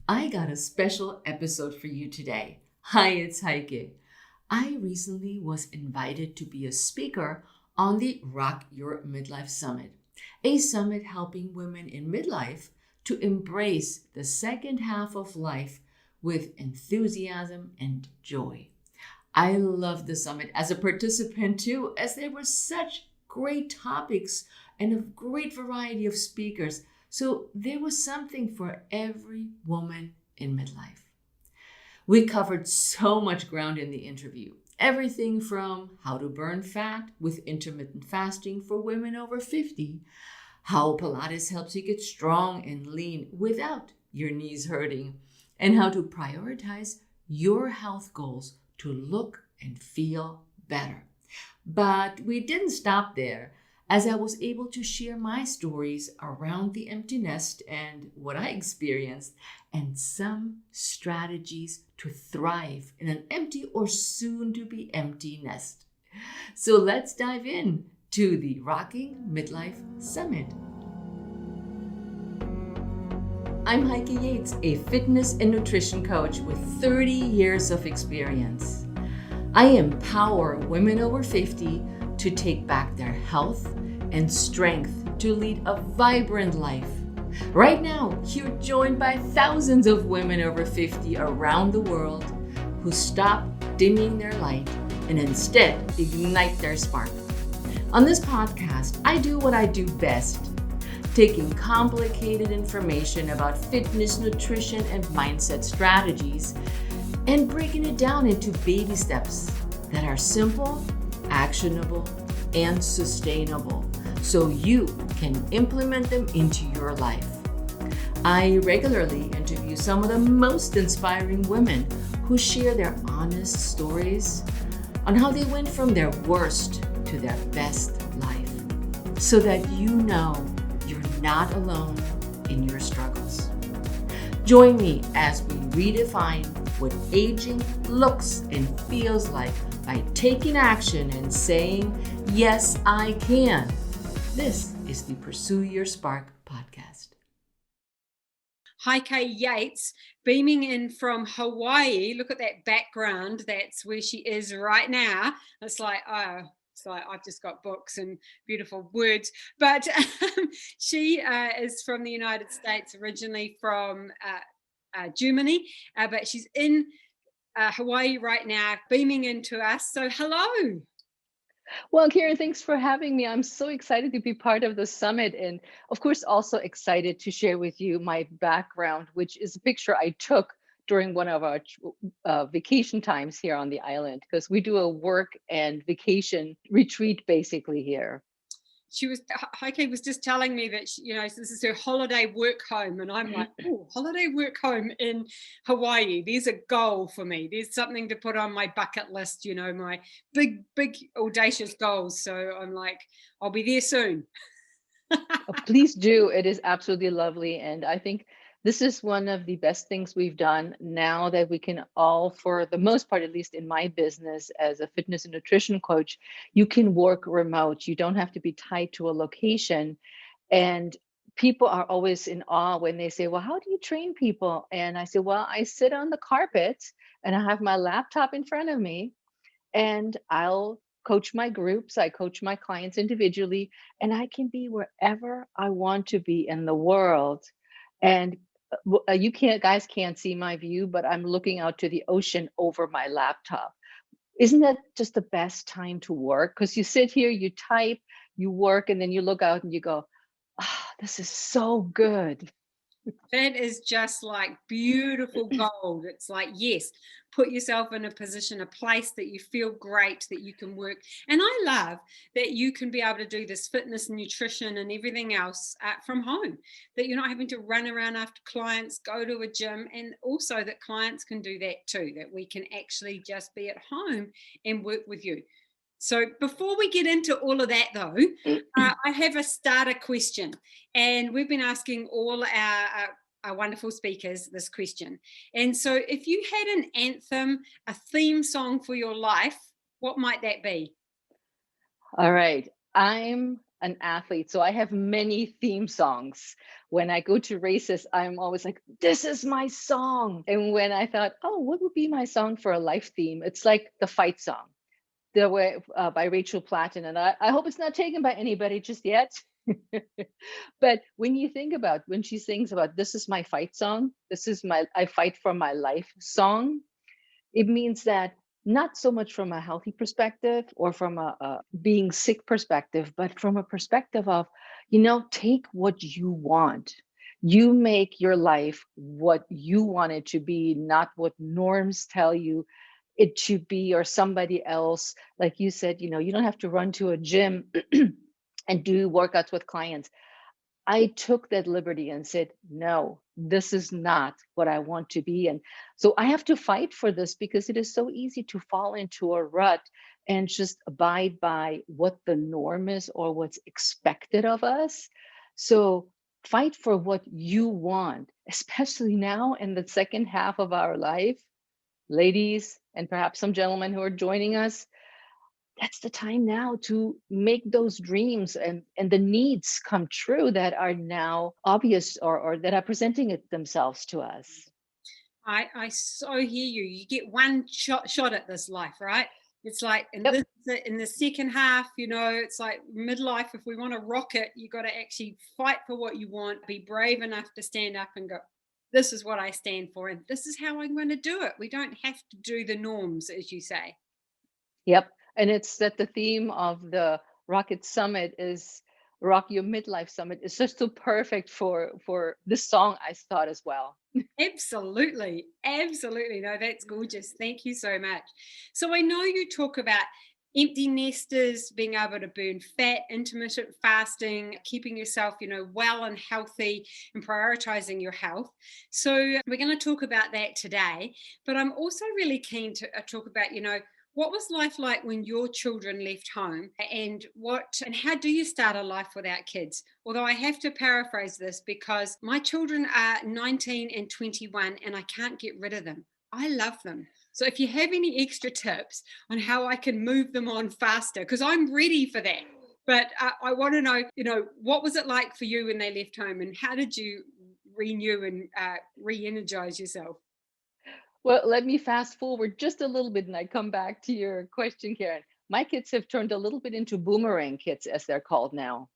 I got a special episode for you today. Hi, it's Heike. I recently was invited to be a speaker on the Rock Your Midlife Summit, a summit helping women in midlife to embrace the second half of life with enthusiasm and joy. I loved the summit as a participant too, as there were such great topics and a great variety of speakers. So there was something for every woman in midlife. We covered so much ground in the interview. Everything from how to burn fat with intermittent fasting for women over 50, how Pilates helps you get strong and lean without your knees hurting, and how to prioritize your health goals to look and feel better. But we didn't stop there, as I was able to share my stories around the empty nest and what I experienced, and some strategies to thrive in an empty or soon to be empty nest. So let's dive in to the Rocking Midlife Summit. I'm Heike Yates, a fitness and nutrition coach with 30 years of experience. I empower women over 50 to take back their health and strength to lead a vibrant life. Right now, you're joined by thousands of women over 50 around the world who stop dimming their light and instead ignite their spark. On this podcast, I do what I do best, taking complicated information about fitness, nutrition, and mindset strategies and breaking it down into baby steps that are simple, actionable, and sustainable so you can implement them into your life. I regularly interview some of the most inspiring women who share their honest stories on how they went from their worst to their best life, so that you know you're not alone in your struggles. Join me as we redefine what aging looks and feels like by taking action and saying, yes, I can. This is the Pursue Your Spark podcast. Heike Yates, beaming in from Hawaii. Look at that background. That's where she is right now. It's like I've just got books and beautiful words. But she is from the United States, originally from Germany, but she's in Hawaii right now, beaming into us. So hello. Well, Karen, thanks for having me. I'm so excited to be part of the summit, and of course, also excited to share with you my background, which is a picture I took during one of our vacation times here on the island, because we do a work and vacation retreat basically here. Heike was just telling me that, this is her holiday work home. And I'm like, oh, holiday work home in Hawaii. There's a goal for me. There's something to put on my bucket list, my big, audacious goals. So I'm like, I'll be there soon. Please do. It is absolutely lovely. And I think this is one of the best things we've done now that we can all, for the most part, at least in my business as a fitness and nutrition coach, you can work remote. You don't have to be tied to a location. And people are always in awe when they say, well, how do you train people? And I say, well, I sit on the carpet and I have my laptop in front of me and I'll coach my groups. I coach my clients individually, and I can be wherever I want to be in the world. And you guys can't see my view, but I'm looking out to the ocean over my laptop. Isn't that just the best time to work? Because you sit here, you type, you work, and then you look out and you go, oh, this is so good. That is just like beautiful gold. It's like, yes, put yourself in a position, a place that you feel great, that you can work. And I love that you can be able to do this fitness and nutrition and everything else from home, that you're not having to run around after clients, go to a gym, and also that clients can do that too, that we can actually just be at home and work with you. So before we get into all of that, though, I have a starter question. And we've been asking all our wonderful speakers this question. And so if you had an anthem, a theme song for your life, what might that be? All right. I'm an athlete, so I have many theme songs. When I go to races, I'm always like, this is my song. And when I thought, oh, what would be my song for a life theme? It's like the fight song, the way by Rachel Platten. And I hope it's not taken by anybody just yet. But when you think about when she sings about this is my fight song, this is my I fight for my life song, it means that not so much from a healthy perspective or from a being sick perspective, but from a perspective of, take what you want. You make your life what you want it to be, not what norms tell you it should be, or somebody else. Like you said, you don't have to run to a gym and do workouts with clients. I took that liberty and said, no, this is not what I want to be. And so I have to fight for this because it is so easy to fall into a rut and just abide by what the norm is or what's expected of us. So fight for what you want, especially now in the second half of our life, ladies, and perhaps some gentlemen who are joining us. That's the time now to make those dreams and the needs come true that are now obvious or that are presenting it themselves to us. I so hear you. You get one shot at this life, right? It's like Yep. in the second half, it's like midlife. If we want to rock it, you got to actually fight for what you want. Be brave enough to stand up and go, this is what I stand for, and this is how I'm going to do it. We don't have to do the norms, as you say. Yep. And it's that the theme of the Rocket Summit is Rock Your Midlife Summit is just so perfect for this song, I thought, as well. Absolutely. Absolutely. No, that's gorgeous. Thank you so much. So I know you talk about empty nesters, being able to burn fat, intermittent fasting, keeping yourself, well and healthy, and prioritizing your health. So we're going to talk about that today. But I'm also really keen to talk about, what was life like when your children left home, and how do you start a life without kids? Although I have to paraphrase this because my children are 19 and 21 and I can't get rid of them. I love them. So if you have any extra tips on how I can move them on faster, because I'm ready for that. But I want to know, what was it like for you when they left home, and how did you renew and re-energize yourself? Well, let me fast forward just a little bit and I come back to your question, Karen. My kids have turned a little bit into boomerang kids, as they're called now.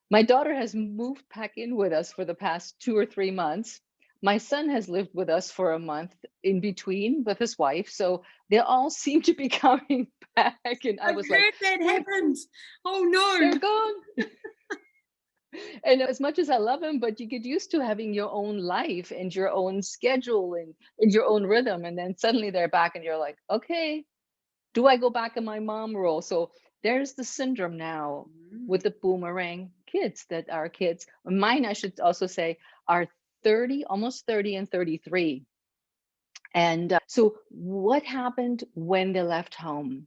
My daughter has moved back in with us for the past 2 or 3 months. My son has lived with us for a month in between with his wife. So they all seem to be coming back. And I I've was like, heard that what? happens. Oh no. They're gone. And as much as I love him, but you get used to having your own life and your own schedule and your own rhythm. And then suddenly they're back and you're like, okay, do I go back in my mom role? So there's the syndrome now with the boomerang kids that are kids. Mine, I should also say, are 30, almost 30 and 33. And so what happened when they left home?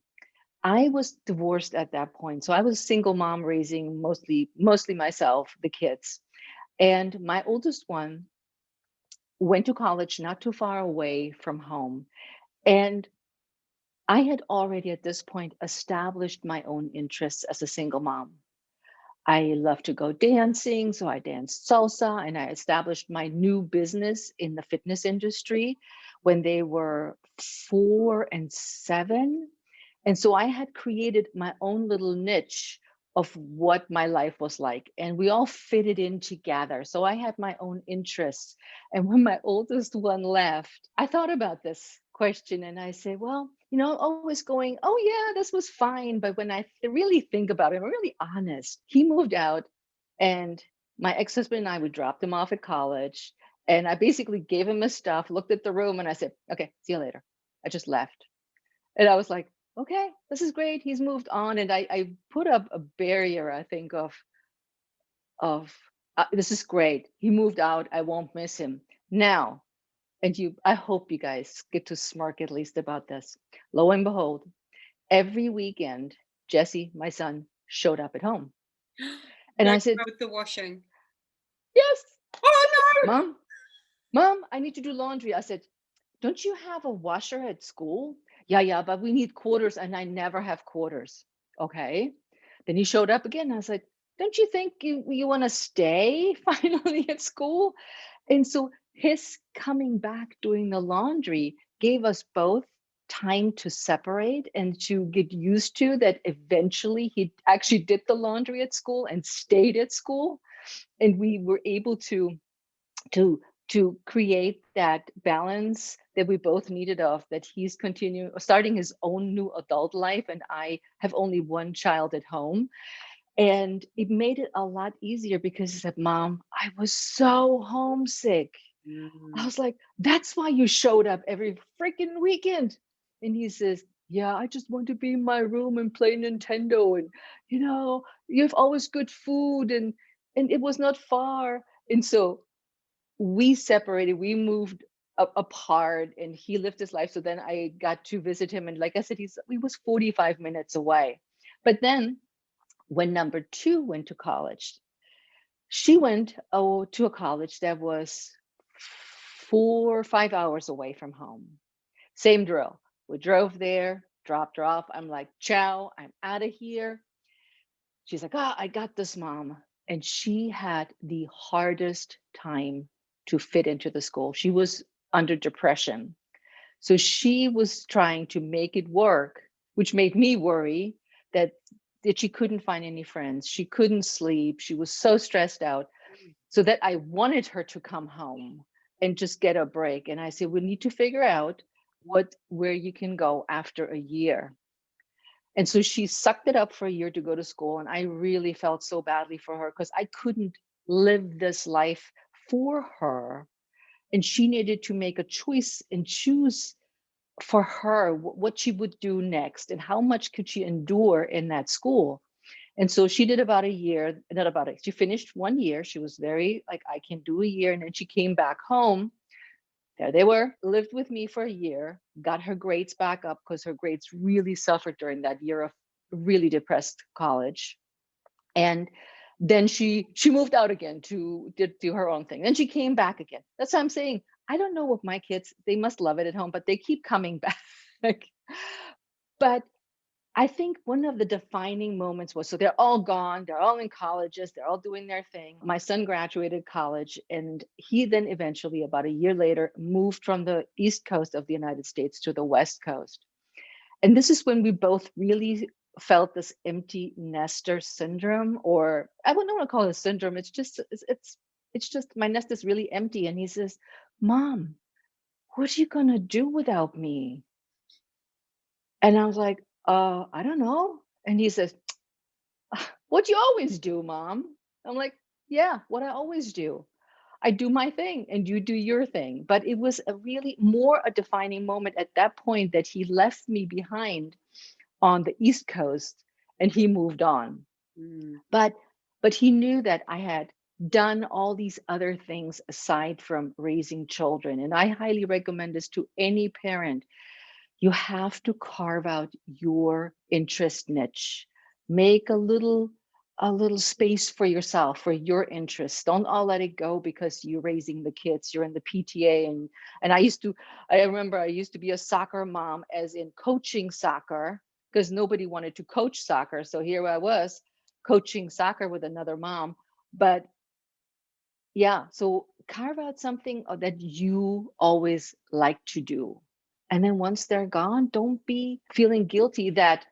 I was divorced at that point. So I was a single mom raising mostly myself, the kids. And my oldest one went to college not too far away from home. And I had already at this point established my own interests as a single mom. I love to go dancing, so I danced salsa and I established my new business in the fitness industry when they were 4 and 7. And so I had created my own little niche of what my life was like, and we all fitted in together. So I had my own interests. And when my oldest one left, I thought about this question and I say, well, always going, oh, yeah, this was fine. But when I really think about it, I'm really honest. He moved out, and my ex husband and I, we dropped him off at college. And I basically gave him his stuff, looked at the room, and I said, okay, see you later. I just left. And I was like, okay, this is great. He's moved on. And I put up a barrier, I think, of this is great. He moved out. I won't miss him. Now, I hope you guys get to smirk at least about this. Lo and behold, every weekend, Jesse, my son, showed up at home. And I Like said, with the washing. yes, Oh no. mom, I need to do laundry. I said, don't you have a washer at school? Yeah, but we need quarters and I never have quarters. Okay. Then he showed up again. I was like, don't you think you want to stay finally at school? And so his coming back doing the laundry gave us both time to separate and to get used to that eventually he actually did the laundry at school and stayed at school. And we were able to to create that balance that we both needed of that he's continuing starting his own new adult life and I have only one child at home. And it made it a lot easier because he said, Mom, I was so homesick. I Mm. was like, that's why you showed up every freaking weekend. And he says, yeah, I just want to be in my room and play Nintendo. And, you have always good food and it was not far. And so we separated, we moved apart and he lived his life. So then I got to visit him. And like I said, he was 45 minutes away. But then when number two went to college, she went to a college that was 4 or 5 hours away from home. Same drill. We drove there, dropped her off. I'm like, ciao, I'm out of here. She's like, I got this, Mom. And she had the hardest time to fit into the school. She was under depression. So she was trying to make it work, which made me worry that she couldn't find any friends. She couldn't sleep. She was so stressed out. So that I wanted her to come home and just get a break. And I said, we need to figure out where you can go after a year. And so she sucked it up for a year to go to school. And I really felt so badly for her because I couldn't live this life for her. And she needed to make a choice and choose for her what she would do next and how much could she endure in that school. And so she did about a year, not about it. She finished 1 year. She was very like, I can do a year. And then she came back home. There they were, lived with me for a year, got her grades back up because her grades really suffered during that year of really depressed college. And then she moved out again to do her own thing. Then she came back again. That's what I'm saying. I don't know what my kids, they must love it at home, but they keep coming back. But I think one of the defining moments was so they're all gone, they're all in colleges, they're all doing their thing. My son graduated college, and he then eventually, about a year later, moved from the East Coast of the United States to the West Coast. And this is when we both really felt this empty nester syndrome, or I wouldn't want to call it a syndrome. It's just my nest is really empty. And he says, Mom, what are you gonna do without me? And I was like, I don't know. And he says, what you always do, Mom? I'm like, yeah, what I always do. I do my thing and you do your thing. But it was a really more a defining moment at that point that he left me behind on the East Coast and he moved on. Mm. But he knew that I had done all these other things aside from raising children. And I highly recommend this to any parent. You have to carve out your interest niche. Make a little space for yourself, for your interests. Don't all let it go because you're raising the kids, you're in the PTA. And I remember I used to be a soccer mom, as in coaching soccer, because nobody wanted to coach soccer. So here I was coaching soccer with another mom. But yeah, so carve out something that you always like to do. And then once they're gone, don't be feeling guilty that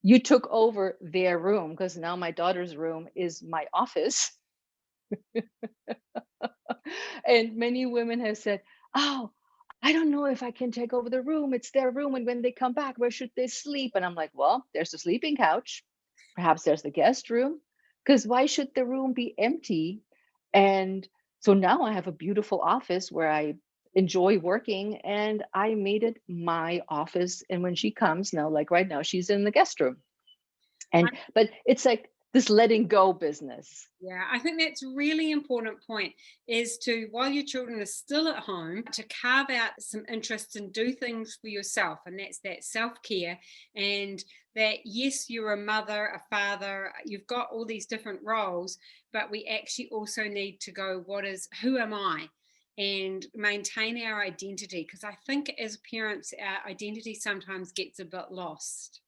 you took over their room, because now my daughter's room is my office. And many women have said, oh, I don't know if I can take over the room. It's their room. And when they come back, where should they sleep? And I'm like, well, there's the sleeping couch. Perhaps there's the guest room. Because why should the room be empty? And so now I have a beautiful office where I enjoy working, and I made it my office. And when she comes now, like right now, she's in the guest room. But it's like this letting go business. Yeah, I think that's a really important point, is to, while your children are still at home, to carve out some interests and do things for yourself. And that's that self-care. And that, yes, you're a mother, a father, you've got all these different roles, but we actually also need to go, who am I? And maintain our identity. Because I think as parents, our identity sometimes gets a bit lost.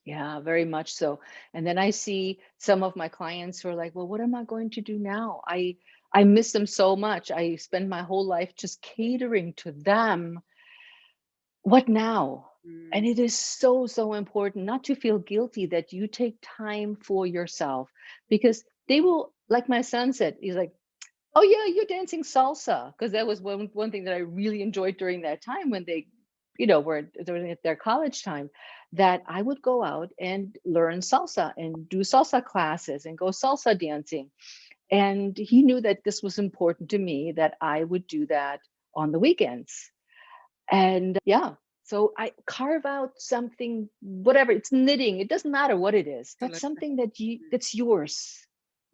Yeah, very much so. And then I see some of my clients who are like, well, what am I going to do now? I miss them so much. I spend my whole life just catering to them. What now? And Mm, it is so, so important not to feel guilty that you take time for yourself, because they will, like my son said, he's like, oh yeah, you're dancing salsa. Because that was one thing that I really enjoyed during that time when they, were during their college time, that I would go out and learn salsa and do salsa classes and go salsa dancing. And he knew that this was important to me, that I would do that on the weekends. And yeah, so I carve out something, whatever, it's knitting, it doesn't matter what it is, but absolutely. something that's yours,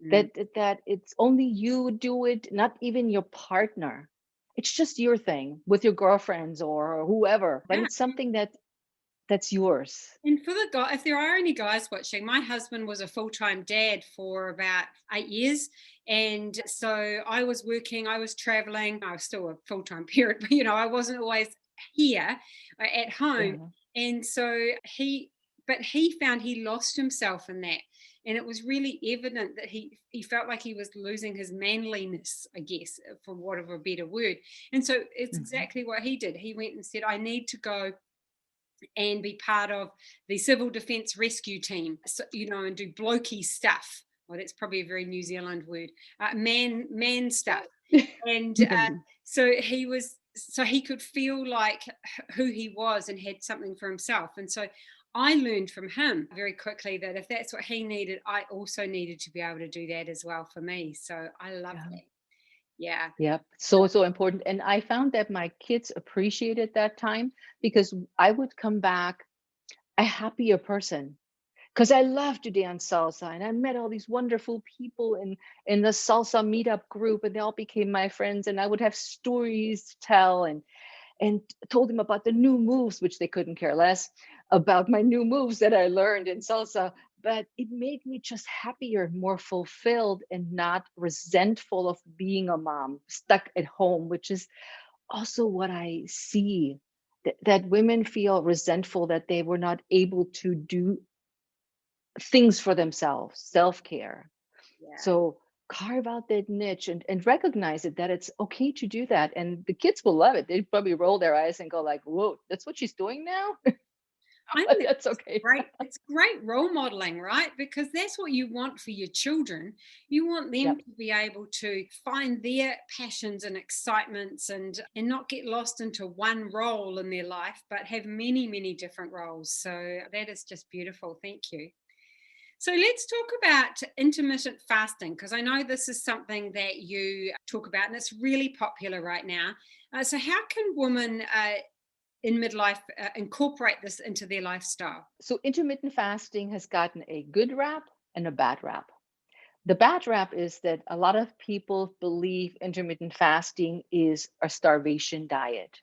Mm. that it's only you do it, not even your partner. It's just your thing with your girlfriends or whoever, but Yeah. it's something that's yours. And for the guy, if there are any guys watching, my husband was a full-time dad for about 8 years. And so I was working, I was traveling, I was still a full-time parent, but I wasn't always here at home. Yeah. And so but he found he lost himself in that. And it was really evident that he felt like he was losing his manliness, I guess, for whatever a better word. And so it's Mhm. exactly what he did. He went and said, I need to go and be part of the civil defence rescue team, so, and do blokey stuff. Well, that's probably a very New Zealand word, man stuff. And so he could feel like who he was and had something for himself. And so I learned from him very quickly that if that's what he needed, I also needed to be able to do that as well for me. So I love Yeah. that. Yeah. Yep. So, so important. And I found that my kids appreciated that time because I would come back a happier person, because I love to dance salsa and I met all these wonderful people in the salsa meetup group, and they all became my friends, and I would have stories to tell, and told them about the new moves, which they couldn't care less about my new moves that I learned in salsa. But it made me just happier, more fulfilled, and not resentful of being a mom stuck at home, which is also what I see, that women feel resentful that they were not able to do things for themselves, self-care. Yeah. So carve out that niche and recognize it, that it's okay to do that. And the kids will love it. They probably roll their eyes and go like, whoa, that's what she's doing now? I But think that's okay. it's great role modeling, right? Because that's what you want for your children. You want them Yep. to be able to find their passions and excitements and not get lost into one role in their life, but have many, many different roles. So that is just beautiful. Thank you. So let's talk about intermittent fasting, because I know this is something that you talk about and it's really popular right now. So how can women in midlife incorporate this into their lifestyle? So intermittent fasting has gotten a good rap and a bad rap. The bad rap is that a lot of people believe intermittent fasting is a starvation diet,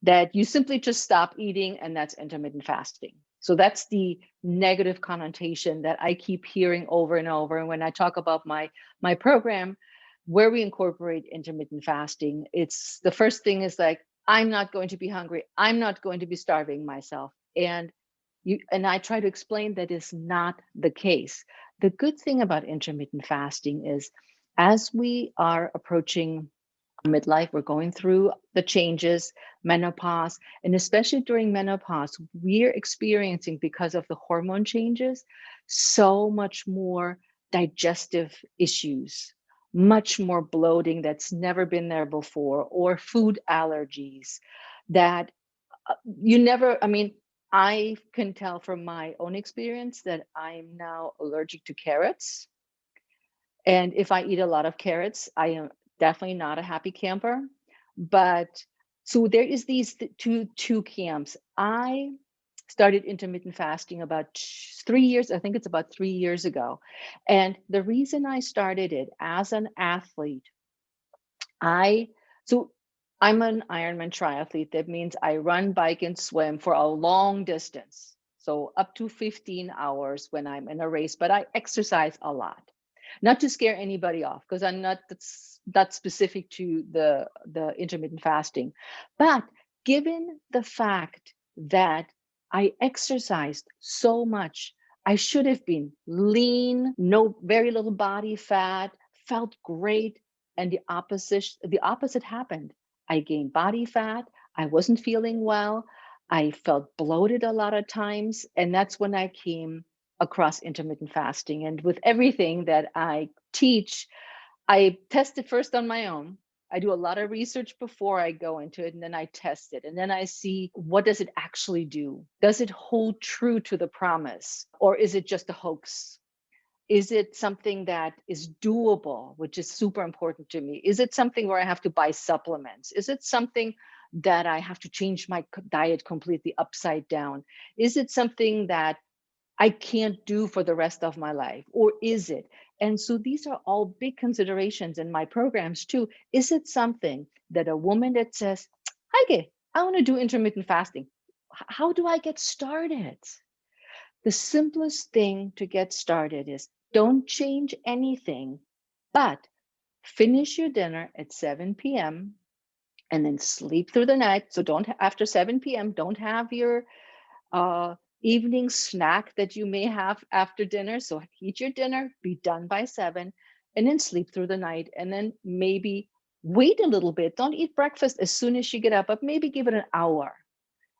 that you simply just stop eating and that's intermittent fasting. So that's the negative connotation that I keep hearing over and over. And when I talk about my program where we incorporate intermittent fasting, it's the first thing is like, I'm not going to be hungry. I'm not going to be starving myself. And I try to explain that is not the case. The good thing about intermittent fasting is, as we are approaching midlife, we're going through the changes, menopause, and especially during menopause, we're experiencing, because of the hormone changes, so much more digestive issues, much more bloating that's never been there before, or food allergies that you never, I mean, I can tell from my own experience that I'm now allergic to carrots. And if I eat a lot of carrots, I am definitely not a happy camper. But so there is these two camps. I started intermittent fasting about 3 years, I think it's about 3 years ago. And the reason I started it as an athlete, I so I'm an Ironman triathlete. That means I run, bike, and swim for a long distance. So up to 15 hours when I'm in a race, but I exercise a lot. Not to scare anybody off, because I'm not that specific to the intermittent fasting. But given the fact that I exercised so much. I should have been lean, very little body fat, felt great. And the opposite happened. I gained body fat. I wasn't feeling well. I felt bloated a lot of times. And that's when I came across intermittent fasting. And with everything that I teach, I test it first on my own. I do a lot of research before I go into it, and then I test it. And then I see, what does it actually do? Does it hold true to the promise? Or is it just a hoax? Is it something that is doable, which is super important to me? Is it something where I have to buy supplements? Is it something that I have to change my diet completely upside down? Is it something that I can't do for the rest of my life? Or is it? And so these are all big considerations in my programs too. Is it something that a woman that says, Heike, I want to do intermittent fasting, how do I get started? The simplest thing to get started is, don't change anything, but finish your dinner at 7 p.m. and then sleep through the night. So don't, after 7 p.m., don't have your evening snack that you may have after dinner. So eat your dinner, be done by 7, and then sleep through the night. And then maybe wait a little bit. Don't eat breakfast as soon as you get up, but maybe give it an hour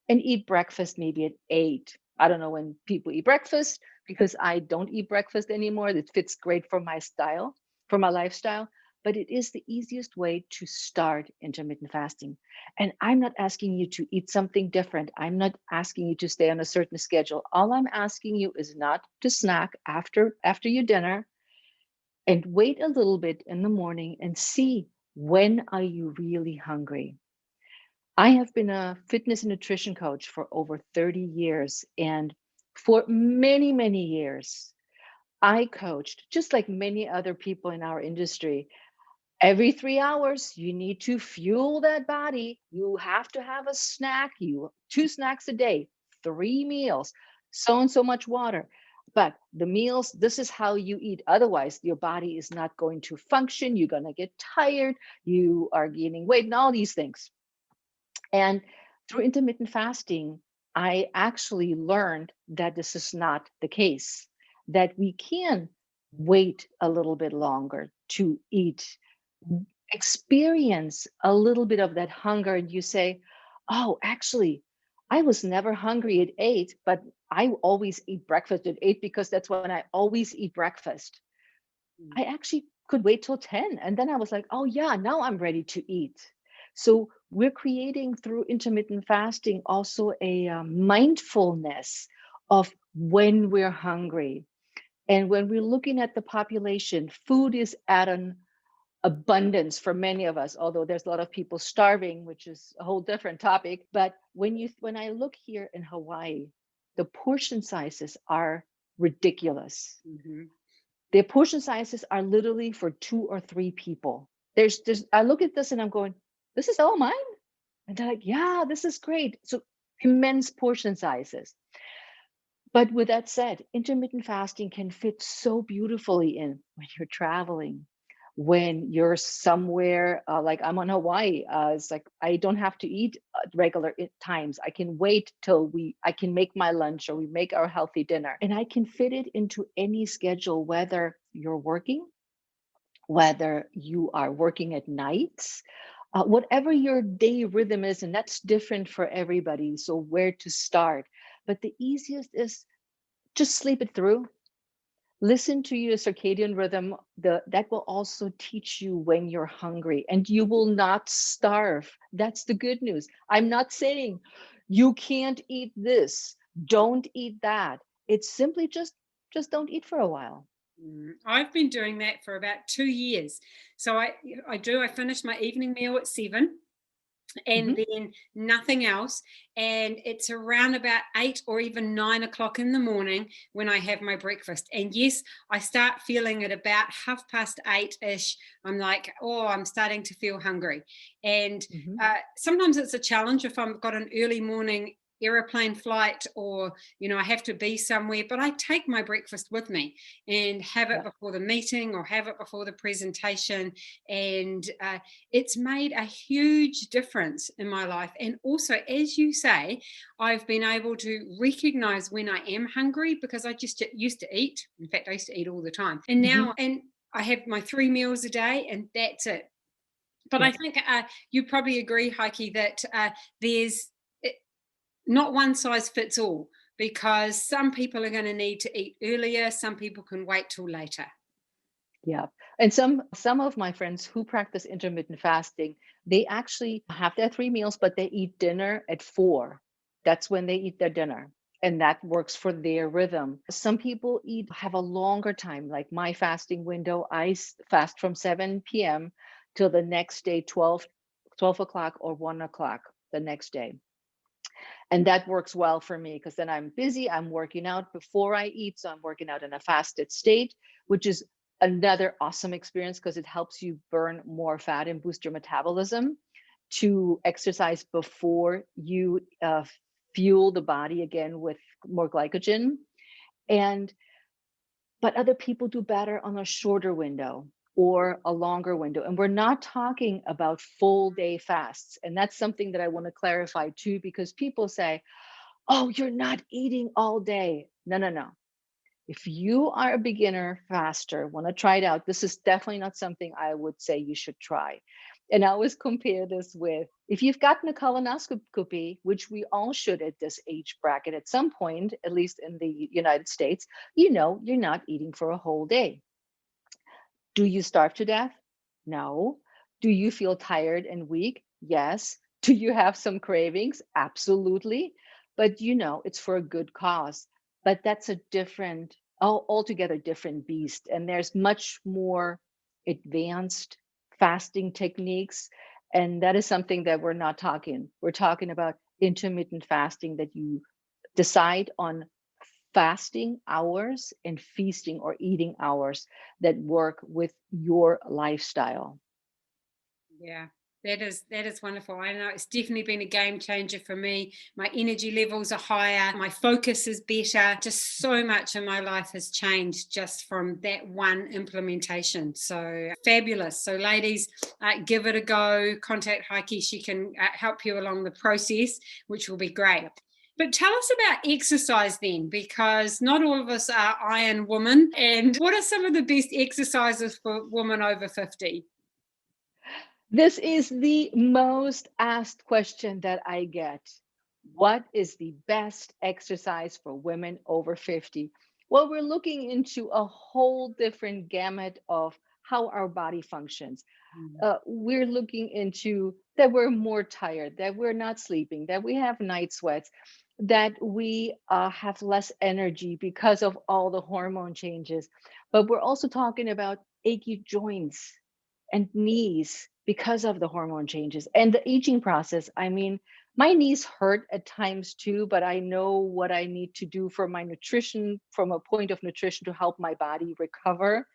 and eat breakfast maybe at 8. I don't know when people eat breakfast, because I don't eat breakfast anymore. It fits great for my style, for my lifestyle. But it is the easiest way to start intermittent fasting. And I'm not asking you to eat something different. I'm not asking you to stay on a certain schedule. All I'm asking you is not to snack after your dinner, and wait a little bit in the morning and see, when are you really hungry? I have been a fitness and nutrition coach for over 30 years. And for many, many years, I coached, just like many other people in our industry. Every 3 hours, you need to fuel that body. You have to have a snack, 2 snacks a day, 3 meals, so and so much water. But the meals, this is how you eat. Otherwise, your body is not going to function. You're going to get tired. You are gaining weight and all these things. And through intermittent fasting, I actually learned that this is not the case, that we can wait a little bit longer to eat, experience a little bit of that hunger. And you say, oh, actually, I was never hungry at 8, but I always eat breakfast at 8 because that's when I always eat breakfast. I actually could wait till 10. And then I was like, oh, yeah, now I'm ready to eat. So we're creating, through intermittent fasting, also a mindfulness of when we're hungry. And when we're looking at the population, food is at an abundance for many of us, although there's a lot of people starving, which is a whole different topic. But when I look here in Hawaii, the portion sizes are ridiculous. Mm-hmm. Their portion sizes are literally for 2 or 3 people. There's I look at this and I'm going, this is all mine? And they're like, yeah, this is great. So immense portion sizes. But with that said, intermittent fasting can fit so beautifully in when you're traveling, when you're somewhere, like I'm on Hawaii. It's like I don't have to eat at regular times. I can wait till I can make my lunch, or we make our healthy dinner, and I can fit it into any schedule, whether you're working, whether you are working at nights, whatever your day rhythm is, and that's different for everybody. So where to start? But the easiest is just sleep it through. Listen to your circadian rhythm. That will also teach you when you're hungry, and you will not starve. That's the good news. I'm not saying you can't eat this, don't eat that. It's simply just don't eat for a while. I've been doing that for about 2 years. So I finish my evening meal at 7, and then nothing else. And it's around about 8 or even 9 o'clock in the morning when I have my breakfast. And yes, I start feeling at about 8:30-ish. I'm like, oh, I'm starting to feel hungry. And sometimes it's a challenge if I've got an early morning airplane flight, or I have to be somewhere, but I take my breakfast with me and have it before the meeting or have it before the presentation, and it's made a huge difference in my life. And also, as you say, I've been able to recognize when I am hungry, because I just used to eat. In fact, I used to eat all the time, and now and I have my 3 meals a day, and that's it. But I think you probably agree, Heike, that there's not one size fits all, because some people are going to need to eat earlier, some people can wait till later. Yeah. And some of my friends who practice intermittent fasting, they actually have their 3 meals, but they eat dinner at 4. That's when they eat their dinner. And that works for their rhythm. Some people have a longer time, like my fasting window. I fast from 7 p.m. till the next day, 12 o'clock or 1 o'clock the next day. And that works well for me, because then I'm busy, I'm working out before I eat. So I'm working out in a fasted state, which is another awesome experience, because it helps you burn more fat and boost your metabolism to exercise before you fuel the body again with more glycogen. But other people do better on a shorter window or a longer window. And we're not talking about full day fasts. And that's something that I want to clarify too, because people say, oh, you're not eating all day. No. If you are a beginner faster, want to try it out, this is definitely not something I would say you should try. And I always compare this with, if you've gotten a colonoscopy, which we all should at this age bracket at some point, at least in the United States, you're not eating for a whole day. Do you starve to death? No. Do you feel tired and weak? Yes. Do you have some cravings? Absolutely. But it's for a good cause. But that's a different, altogether different beast. And there's much more advanced fasting techniques. And that is something that we're not talking. We're talking about intermittent fasting, that you decide on fasting hours and feasting or eating hours that work with your lifestyle. Yeah, that is wonderful. I know it's definitely been a game changer for me. My energy levels are higher, my focus is better. Just so much in my life has changed just from that one implementation. So fabulous. So ladies, give it a go. Contact Heike. She can help you along the process, which will be great. But tell us about exercise then, because not all of us are Iron Woman. And what are some of the best exercises for women over 50? This is the most asked question that I get. What is the best exercise for women over 50? Well, we're looking into a whole different gamut of how our body functions. We're looking into that we're more tired, that we're not sleeping, that we have night sweats, that we have less energy because of all the hormone changes. But we're also talking about achy joints and knees because of the hormone changes and the aging process. I mean, my knees hurt at times too, but I know what I need to do for my nutrition, from a point of nutrition, to help my body recover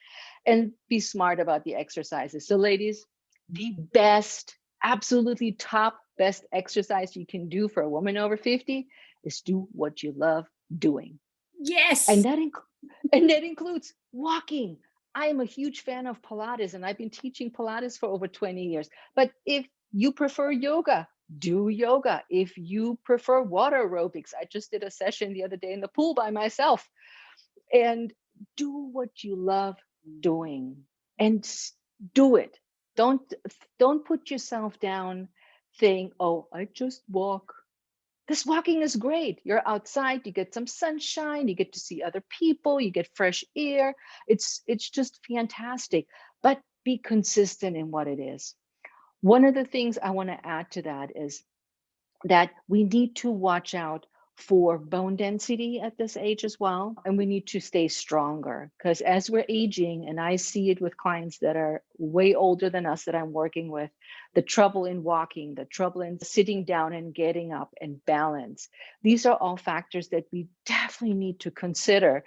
and be smart about the exercises. So ladies, the best, absolutely top best exercise you can do for a woman over 50 is do what you love doing. Yes. And that includes walking. I am a huge fan of Pilates, and I've been teaching Pilates for over 20 years. But if you prefer yoga, do yoga. If you prefer water aerobics, I just did a session the other day in the pool by myself. And do what you love doing, and do it. Don't put yourself down saying, oh, I just walk. This walking is great. You're outside, you get some sunshine, you get to see other people, you get fresh air. It's just fantastic. But be consistent in what it is. One of the things I want to add to that is that we need to watch out for bone density at this age as well. And we need to stay stronger, because as we're aging, and I see it with clients that are way older than us that I'm working with, the trouble in walking, the trouble in sitting down and getting up and balance. These are all factors that we definitely need to consider.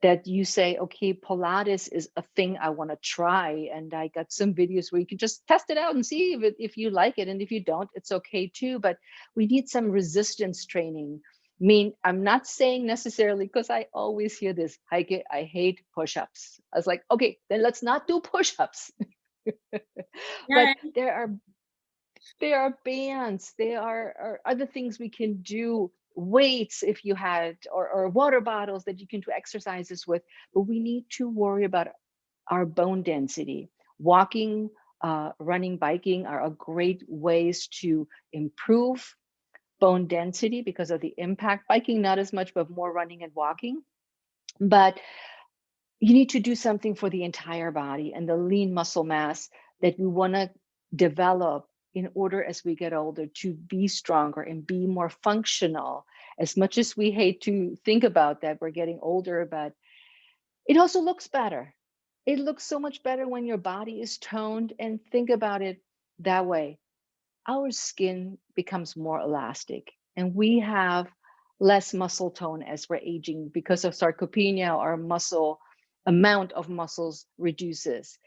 that you say, okay, Pilates is a thing I want to try. And I got some videos where you can just test it out and see if you like it. And if you don't, it's okay too. But we need some resistance training. I mean, I'm not saying necessarily, because I always hear this, Heike, I hate push-ups. I was like, okay, then let's not do push-ups. But Yeah. there are bands, there are other things we can do, weights if you had, or water bottles that you can do exercises with. But we need to worry about our bone density. Walking, running, biking are a great ways to improve bone density because of the impact. Biking, not as much, but more running and walking. But you need to do something for the entire body and the lean muscle mass that we want to develop in order, as we get older, to be stronger and be more functional. As much as we hate to think about that, we're getting older, but it also looks better. It looks so much better when your body is toned. And think about it that way. Our skin becomes more elastic and we have less muscle tone as we're aging. Because of sarcopenia, our muscle amount of muscles reduces.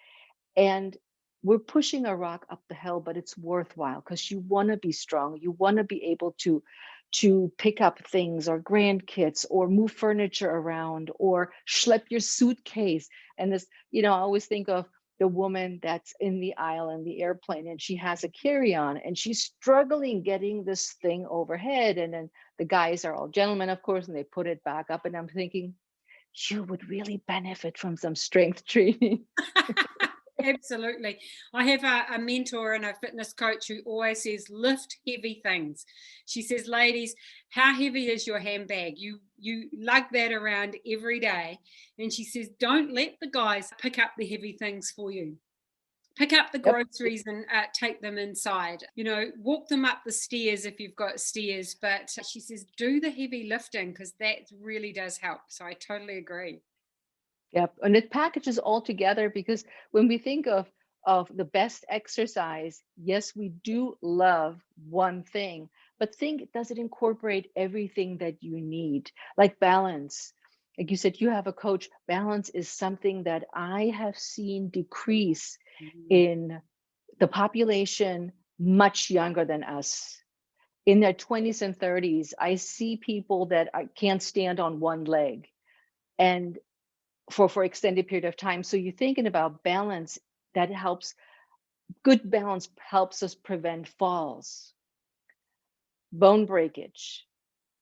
And we're pushing a rock up the hill, but it's worthwhile because you want to be strong. You want to be able to pick up things or grandkids or move furniture around or schlep your suitcase. And this, I always think of the woman that's in the aisle in the airplane and she has a carry-on and she's struggling getting this thing overhead. And then the guys are all gentlemen, of course, and they put it back up. And I'm thinking, you would really benefit from some strength training. Absolutely. I have a mentor and a fitness coach who always says, lift heavy things. She says, ladies, how heavy is your handbag? You lug that around every day. And she says, don't let the guys pick up the heavy things for you. Pick up the Yep. groceries and take them inside. Walk them up the stairs if you've got stairs. But she says, do the heavy lifting because that really does help. So I totally agree. Yep. And it packages all together, because when we think of the best exercise, yes, we do love one thing, but think, does it incorporate everything that you need? Like balance. Like you said, you have a coach. Balance is something that I have seen decrease in the population much younger than us. In their 20s and 30s, I see people that can't stand on one leg. And for extended period of time. So you're thinking about balance, that helps. Good balance helps us prevent falls, bone breakage,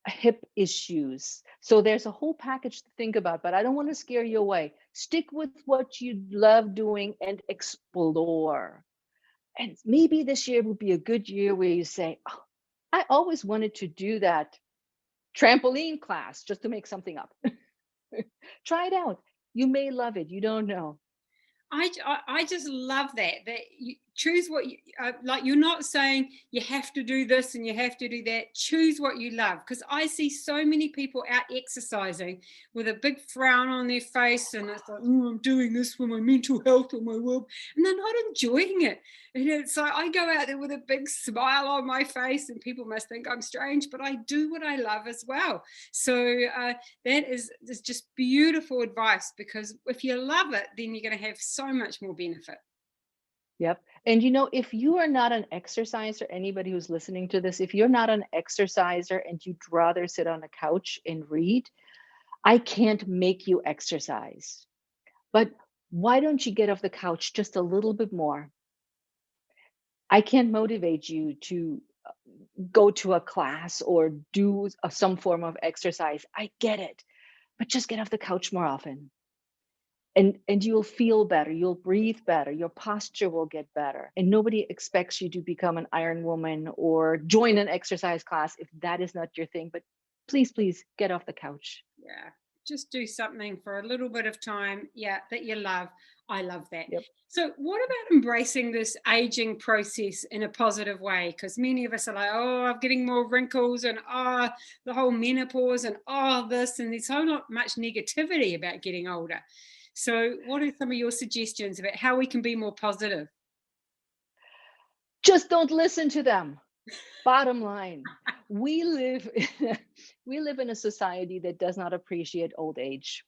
hip issues. So there's a whole package to think about, but I don't want to scare you away. Stick with what you love doing and explore. And maybe this year would be a good year where you say, oh, I always wanted to do that trampoline class, just to make something up. Try it out. You may love it. You don't know. I just love that you choose what you like. You're not saying you have to do this and you have to do that. Choose what you love, because I see so many people out exercising with a big frown on their face and it's like, I'm doing this for my mental health or my well, and they're not enjoying it. And it's like I go out there with a big smile on my face and people must think I'm strange, but I do what I love as well. So that is just beautiful advice, because if you love it, then you're going to have so much more benefit. Yep. And if you are not an exerciser, anybody who's listening to this, if you're not an exerciser and you'd rather sit on a couch and read, I can't make you exercise. But why don't you get off the couch just a little bit more? I can't motivate you to go to a class or do some form of exercise. I get it. But just get off the couch more often. And you'll feel better, you'll breathe better, your posture will get better. And nobody expects you to become an Iron Woman or join an exercise class if that is not your thing. But please get off the couch. Yeah, just do something for a little bit of time, that you love. I love that. Yep. So what about embracing this aging process in a positive way? Because many of us are like, oh, I'm getting more wrinkles and the whole menopause and this, and there's so much negativity about getting older. So what are some of your suggestions about how we can be more positive? Just don't listen to them. Bottom line, we live in a society that does not appreciate old age.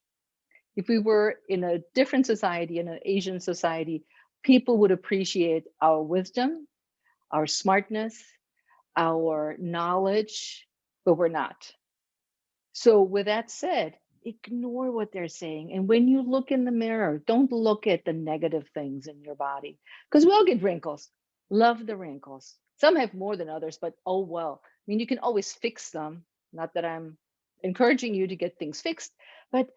If we were in a different society, in an Asian society, people would appreciate our wisdom, our smartness, our knowledge, but we're not. So with that said, ignore what they're saying. And when you look in the mirror, don't look at the negative things in your body, because we all get wrinkles. Love the wrinkles. Some have more than others, but oh well. I mean, you can always fix them. Not that I'm encouraging you to get things fixed, but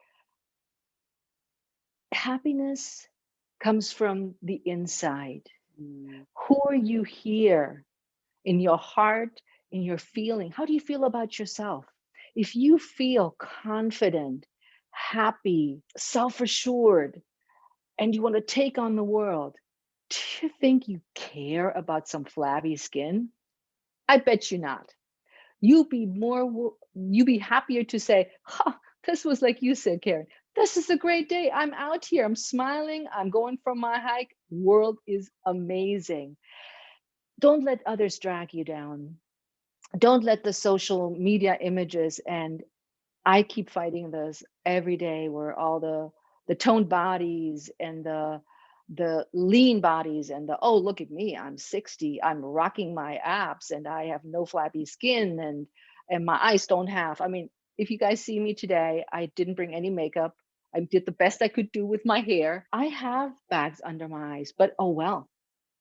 happiness comes from the inside. Who are you here in your heart, in your feeling? How do you feel about yourself? If you feel confident, happy, self-assured, and you want to take on the world, do you think you care about some flabby skin? I bet you not. You'd be happier to say, this was like you said, Karen, this is a great day. I'm out here, I'm smiling, I'm going for my hike. World is amazing. Don't let others drag you down. Don't let the social media images, and I keep fighting this every day, where all the toned bodies and the lean bodies and the, oh, look at me, I'm 60, I'm rocking my abs and I have no flabby skin, and my eyes don't have, I mean, if you guys see me today, I didn't bring any makeup. I did the best I could do with my hair. I have bags under my eyes, but oh well.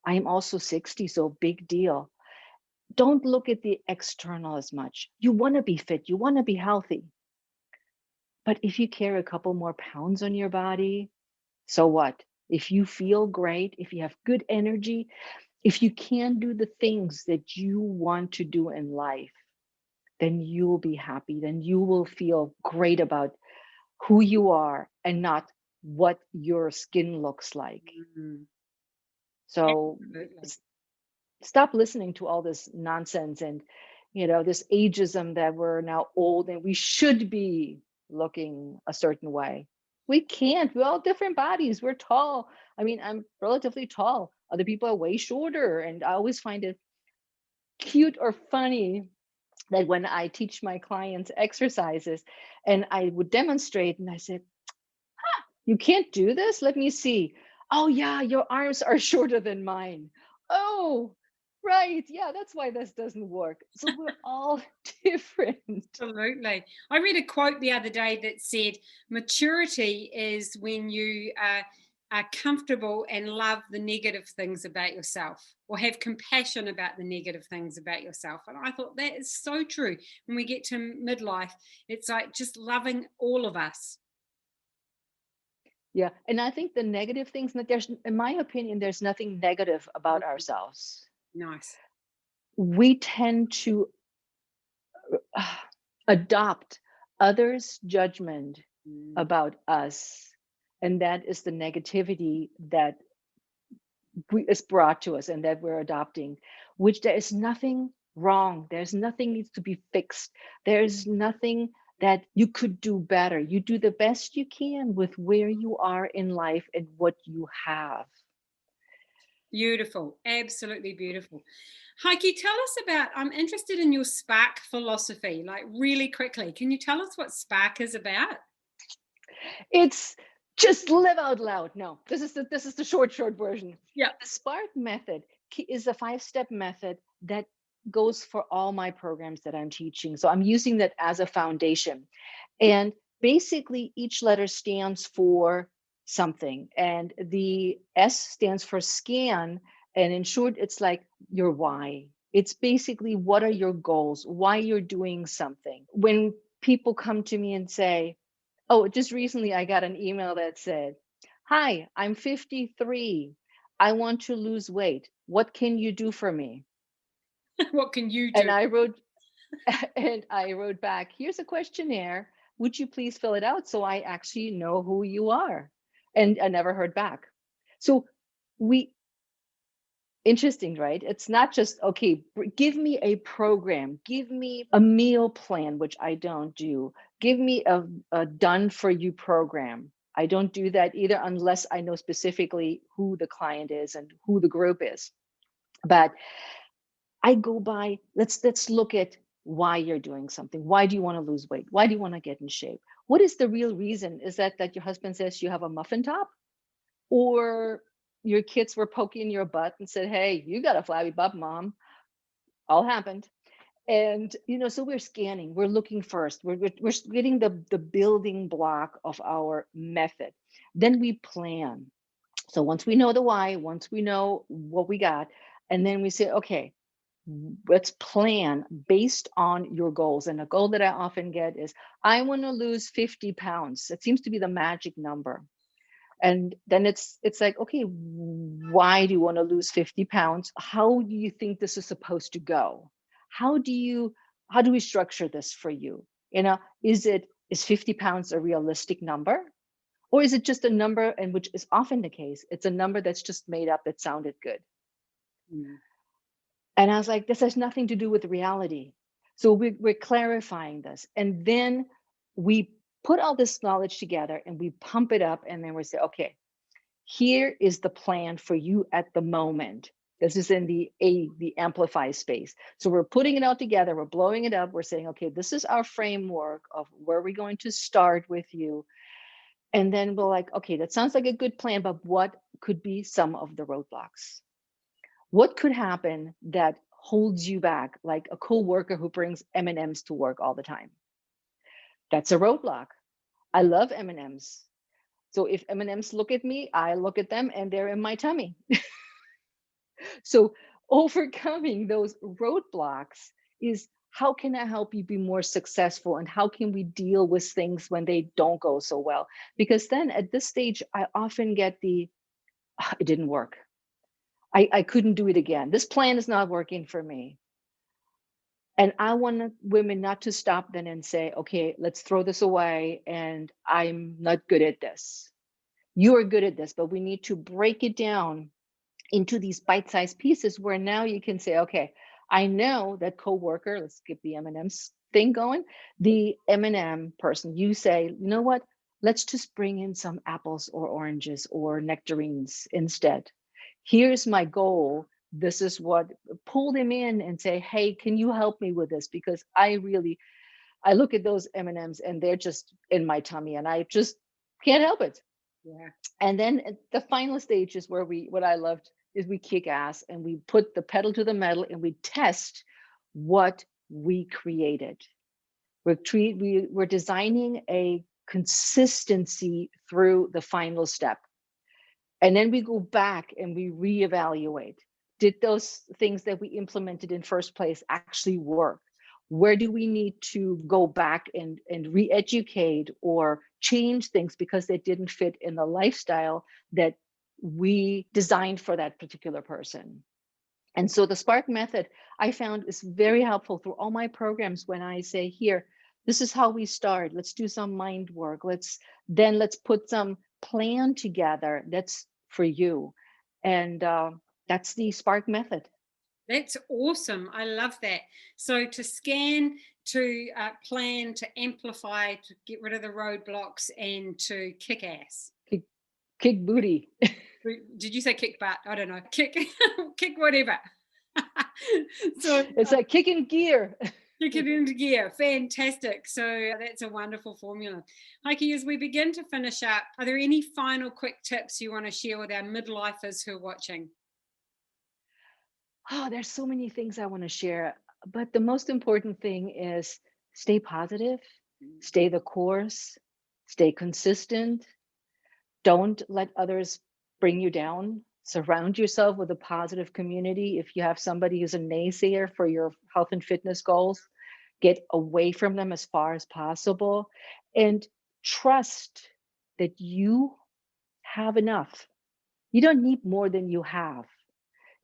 I am also 60, so big deal. Don't look at the external as much. You want to be fit, you want to be healthy. But if you carry a couple more pounds on your body, so what? If you feel great, if you have good energy, if you can do the things that you want to do in life, then you will be happy. Then you will feel great about who you are and not what your skin looks like. So stop listening to all this nonsense and, this ageism that we're now old and we should be looking a certain way. We can't. We're all different bodies. We're tall. I mean, I'm relatively tall. Other people are way shorter. And I always find it cute or funny that when I teach my clients exercises and I would demonstrate and I said, you can't do this? Let me see. Oh yeah, your arms are shorter than mine. Oh, right. Yeah, that's why this doesn't work. So we're all different. Absolutely. I read a quote the other day that said, maturity is when you are comfortable and love the negative things about yourself, or have compassion about the negative things about yourself. And I thought that is so true. When we get to midlife, it's like just loving all of us. Yeah. And I think the negative things, that there's, in my opinion, there's nothing negative about ourselves. Nice. We tend to adopt others' judgment about us. And that is the negativity that is brought to us and that we're adopting, which there is nothing wrong. There's nothing needs to be fixed. There's nothing that you could do better. You do the best you can with where you are in life and what you have. Beautiful. Absolutely beautiful. Heike, tell us about, I'm interested in your Spark philosophy, like really quickly. Can you tell us what Spark is about? It's just live out loud. No, this is the short version. Yeah. The Spark method is a 5-step method that goes for all my programs that I'm teaching. So I'm using that as a foundation. And basically each letter stands for something. And the S stands for scan. And in short, it's like your why. It's basically, what are your goals? Why you're doing something. When people come to me and say, oh, just recently I got an email that said, hi, I'm 53. I want to lose weight. What can you do for me? What can you do? And I wrote back, here's a questionnaire. Would you please fill it out so I actually know who you are? And I never heard back. So interesting, right? It's not just, okay, give me a program, give me a meal plan, which I don't do. Give me a done for you program. I don't do that either unless I know specifically who the client is and who the group is. But I go by, let's look at why you're doing something. Why do you want to lose weight? Why do you want to get in shape? What is the real reason? Is that your husband says you have a muffin top? Or your kids were poking your butt and said, hey, you got a flabby butt, mom. All happened. And so we're scanning, we're looking first, we're getting the building block of our method. Then we plan. So once we know the why, once we know what we got, and then we say, okay, let's plan based on your goals. And a goal that I often get is, I want to lose 50 pounds. It seems to be the magic number. And then it's like, okay, why do you want to lose 50 pounds? How do you think this is supposed to go? How do we structure this for you? Is 50 pounds a realistic number? Or is it just a number, and which is often the case, it's a number that's just made up that sounded good. Mm. And I was like, this has nothing to do with reality. So we're clarifying this. And then we put all this knowledge together and we pump it up, and then we say, okay, here is the plan for you at the moment. This is in the amplify space. So we're putting it all together, we're blowing it up, we're saying, okay, this is our framework of where we're going to start with you. And then we're like, okay, that sounds like a good plan, but what could be some of the roadblocks? What could happen that holds you back, like a coworker who brings M&Ms to work all the time? That's a roadblock. I love M&Ms. So if M&Ms look at me, I look at them, and they're in my tummy. So overcoming those roadblocks is, how can I help you be more successful, and how can we deal with things when they don't go so well? Because then at this stage, I often get it didn't work. I couldn't do it again. This plan is not working for me. And I want women not to stop then and say, okay, let's throw this away, and I'm not good at this. You are good at this, but we need to break it down into these bite-sized pieces where now you can say, okay, I know that coworker, let's get the M&Ms thing going, the M&M person, you say, you know what, let's just bring in some apples or oranges or nectarines instead. Here's my goal. This is what, pull them in and say, hey, can you help me with this? Because I look at those M&Ms and they're just in my tummy, and I just can't help it. Yeah. And then at the final stage is where what I loved is we kick ass and we put the pedal to the metal and we test what we created. We're designing a consistency through the final step. And then we go back and we reevaluate. Did those things that we implemented in first place actually work? Where do we need to go back and re-educate or change things because they didn't fit in the lifestyle that we designed for that particular person? And so the Spark method, I found, is very helpful through all my programs. When I say, here, this is how we start. Let's do some mind work. Let's put some plan together that's for you. And that's the Spark method. That's awesome. I love that. So to scan, to plan, to amplify, to get rid of the roadblocks, and to kick ass. Kick booty. Did you say kick butt? I don't know. Kick whatever. So it's like kicking gear. Kick it into gear. Fantastic. So that's a wonderful formula. Heike, as we begin to finish up, are there any final quick tips you want to share with our midlifers who are watching? Oh, there's so many things I want to share, but the most important thing is stay positive, stay the course, stay consistent. Don't let others bring you down. Surround yourself with a positive community. If you have somebody who's a naysayer for your health and fitness goals, get away from them as far as possible, and trust that you have enough. You don't need more than you have.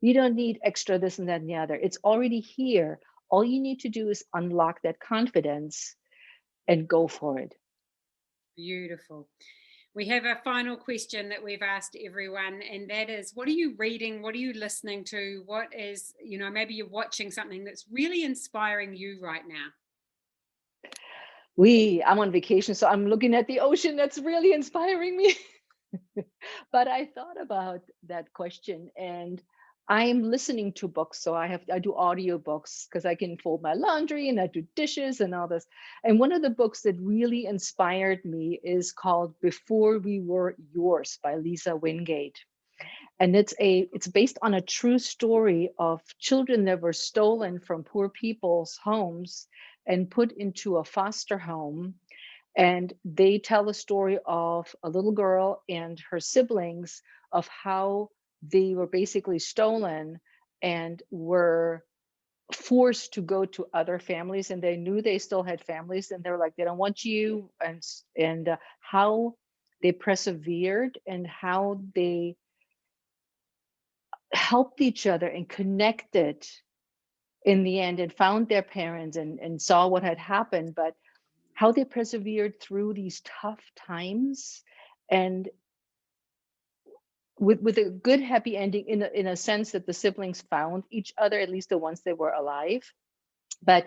You don't need extra this and that and the other. It's already here. All you need to do is unlock that confidence and go for it. Beautiful. We have a final question that we've asked everyone, and that is, what are you reading? What are you listening to? What is, maybe you're watching something that's really inspiring you right now? I'm on vacation, so I'm looking at the ocean. That's really inspiring me. But I thought about that question, and I'm listening to books. So I do audiobooks because I can fold my laundry and I do dishes and all this. And one of the books that really inspired me is called Before We Were Yours by Lisa Wingate. And it's based on a true story of children that were stolen from poor people's homes and put into a foster home. And they tell a story of a little girl and her siblings, of how they were basically stolen and were forced to go to other families, and they knew they still had families, and they're like, they don't want you. And how they persevered and how they helped each other and connected in the end and found their parents and saw what had happened, but how they persevered through these tough times, and with a good happy ending, in a sense that the siblings found each other, at least the ones that were alive. But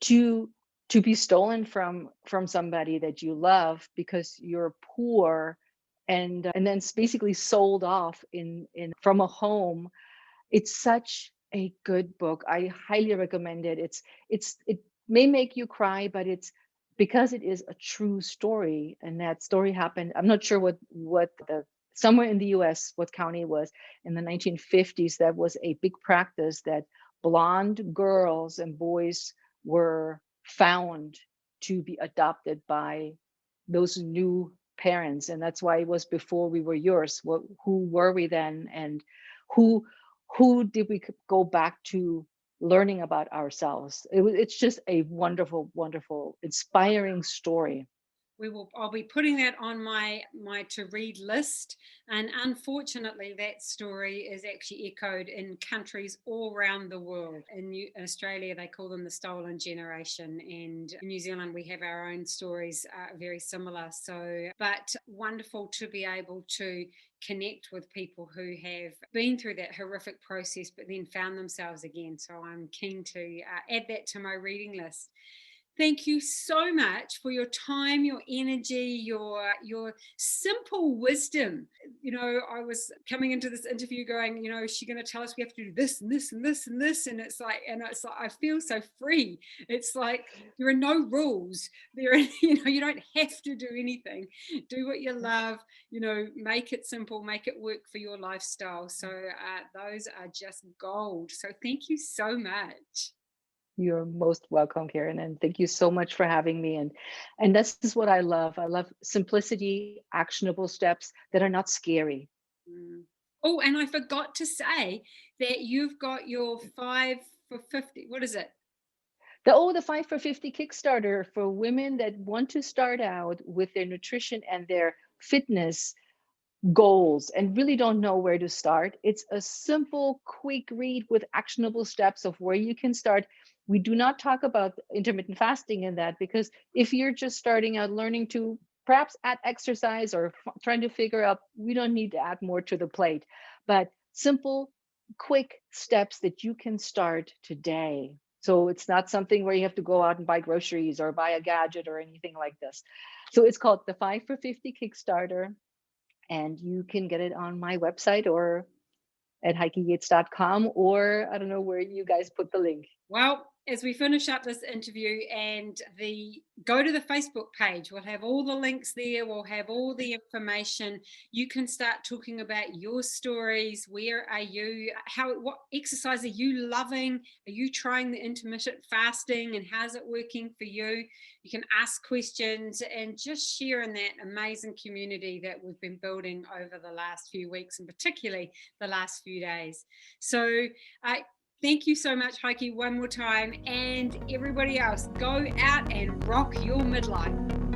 to be stolen from somebody that you love because you're poor, and then basically sold off in from a home, it's such a good book. I highly recommend it. It may make you cry, but it's because it is a true story, and that story happened. I'm not sure what the somewhere in the US, what county it was in the 1950s. That was a big practice that blonde girls and boys were found to be adopted by those new parents, and that's why it was before we were yours. Who were we then, and who did we go back to learning about ourselves? It's just a wonderful, wonderful, inspiring story. I'll be putting that on my to read list. And unfortunately, that story is actually echoed in countries all around the world. In Australia, they call them the stolen generation, and in New Zealand, we have our own stories very similar. So, but wonderful to be able to connect with people who have been through that horrific process but then found themselves again. So I'm keen to add that to my reading list. Thank you so much for your time, your energy, your simple wisdom. You know, I was coming into this interview going, you know, is she going to tell us we have to do this and this and this and this? And it's like I feel so free. It's like there are no rules. You don't have to do anything. Do what you love. You know, make it simple, make it work for your lifestyle. So those are just gold. So thank you so much. You're most welcome, Karen, and thank you so much for having me. And this is what I love. I love simplicity, actionable steps that are not scary. Mm. Oh, and I forgot to say that you've got your 5 for 50. What is it? The 5 for 50 Kickstarter for women that want to start out with their nutrition and their fitness goals and really don't know where to start. It's a simple, quick read with actionable steps of where you can start. We do not talk about intermittent fasting in that, because if you're just starting out learning to perhaps add exercise or trying to figure out, we don't need to add more to the plate, but simple, quick steps that you can start today. So it's not something where you have to go out and buy groceries or buy a gadget or anything like this. So it's called the 5 for 50 Kickstarter. And you can get it on my website or at heikeyates.com, or I don't know where you guys put the link. Well, as we finish up this interview and go to the Facebook page, we'll have all the links there. We'll have all the information. You can start talking about your stories. Where are you? What exercise are you loving? Are you trying the intermittent fasting, and how's it working for you? You can ask questions and just share in that amazing community that we've been building over the last few weeks, and particularly the last few days. So thank you so much, Heike, one more time. And everybody else, go out and rock your midlife.